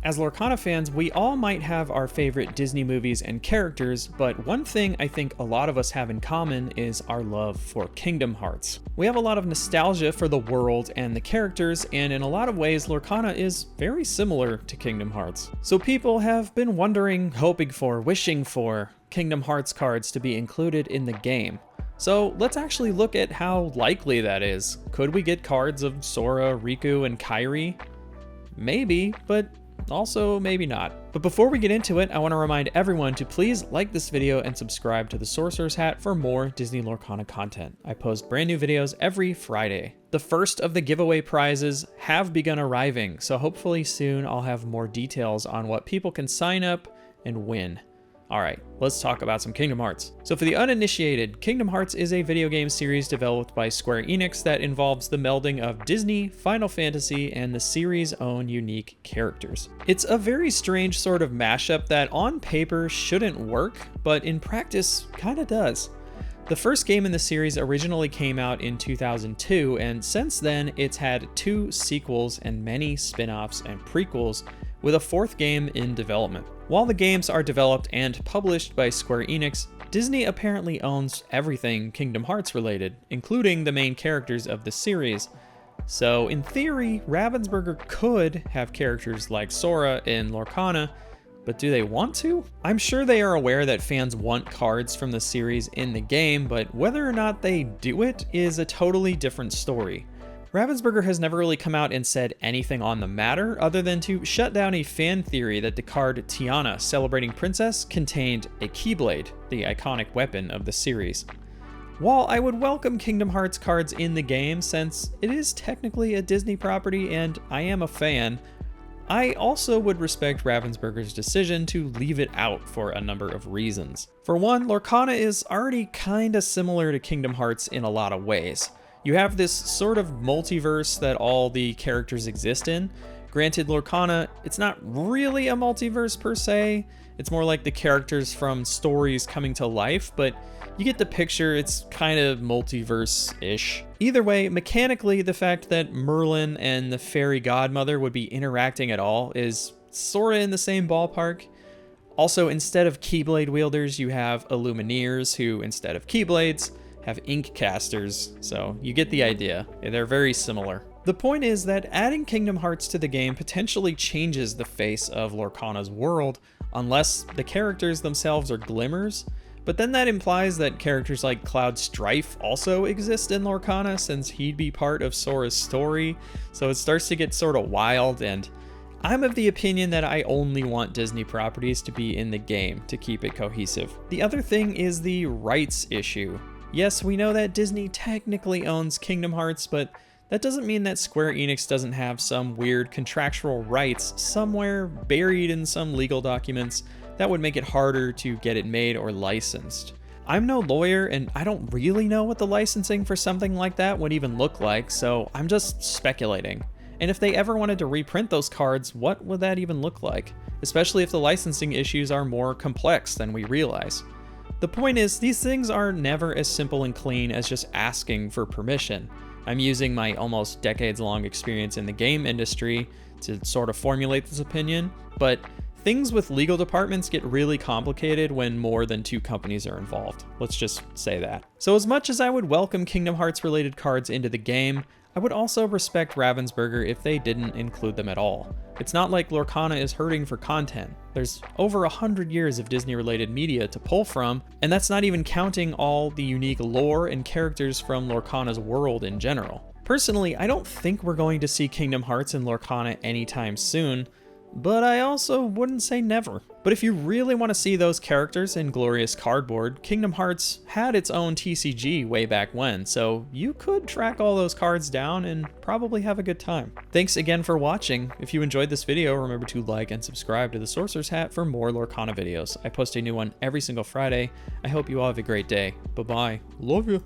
As Lorcana fans, we all might have our favorite Disney movies and characters, but one thing I think a lot of us have in common is our love for Kingdom Hearts. We have a lot of nostalgia for the world and the characters, and in a lot of ways, Lorcana is very similar to Kingdom Hearts. So people have been wondering, hoping for, wishing for Kingdom Hearts cards to be included in the game. So let's actually look at how likely that is. Could we get cards of Sora, Rikku, and Kairi? Maybe, but also maybe not. But before we get into it, I want to remind everyone to please like this video and subscribe to the Sorcerer's Hat for more Disney Lorcana content. I post brand new videos every Friday. The first of the giveaway prizes have begun arriving, so hopefully soon I'll have more details on what people can sign up and win. Alright, let's talk about some Kingdom Hearts. So for the uninitiated, Kingdom Hearts is a video game series developed by Square Enix that involves the melding of Disney, Final Fantasy, and the series' own unique characters. It's a very strange sort of mashup that on paper shouldn't work, but in practice kinda does. The first game in the series originally came out in 2002, and since then it's had 2 sequels and many spin-offs and prequels, with a 4th game in development. While the games are developed and published by Square Enix, Disney apparently owns everything Kingdom Hearts related, including the main characters of the series. So in theory, Ravensburger could have characters like Sora in Lorcana, but do they want to? I'm sure they are aware that fans want cards from the series in the game, but whether or not they do it is a totally different story. Ravensburger has never really come out and said anything on the matter other than to shut down a fan theory that the card Tiana, Celebrating Princess, contained a Keyblade, the iconic weapon of the series. While I would welcome Kingdom Hearts cards in the game since it is technically a Disney property and I am a fan, I also would respect Ravensburger's decision to leave it out for a number of reasons. For one, Lorcana is already kinda similar to Kingdom Hearts in a lot of ways. You have this sort of multiverse that all the characters exist in. Granted, Lorcana, it's not really a multiverse per se. It's more like the characters from stories coming to life, but you get the picture, it's kind of multiverse-ish. Either way, mechanically, the fact that Merlin and the fairy godmother would be interacting at all is sorta in the same ballpark. Also, instead of Keyblade wielders, you have Illumineers who, instead of Keyblades, have ink casters, so you get the idea. They're very similar. The point is that adding Kingdom Hearts to the game potentially changes the face of Lorcana's world, unless the characters themselves are glimmers, but then that implies that characters like Cloud Strife also exist in Lorcana since he'd be part of Sora's story, so it starts to get sort of wild, and I'm of the opinion that I only want Disney properties to be in the game to keep it cohesive. The other thing is the rights issue. Yes, we know that Disney technically owns Kingdom Hearts, but that doesn't mean that Square Enix doesn't have some weird contractual rights somewhere buried in some legal documents that would make it harder to get it made or licensed. I'm no lawyer and I don't really know what the licensing for something like that would even look like, so I'm just speculating. And if they ever wanted to reprint those cards, what would that even look like? Especially if the licensing issues are more complex than we realize. The point is, these things are never as simple and clean as just asking for permission. I'm using my almost decades-long experience in the game industry to sort of formulate this opinion, but things with legal departments get really complicated when more than 2 companies are involved. Let's just say that. So as much as I would welcome Kingdom Hearts related cards into the game, I would also respect Ravensburger if they didn't include them at all. It's not like Lorcana is hurting for content. There's over 100 years of Disney-related media to pull from, and that's not even counting all the unique lore and characters from Lorcana's world in general. Personally, I don't think we're going to see Kingdom Hearts in Lorcana anytime soon, but I also wouldn't say never. But if you really want to see those characters in glorious cardboard, Kingdom Hearts had its own TCG way back when, so you could track all those cards down and probably have a good time. Thanks again for watching. If you enjoyed this video, remember to like and subscribe to the Sorcerer's Hat for more Lorcana videos. I post a new one every single Friday. I hope you all have a great day. Bye-bye. Love you.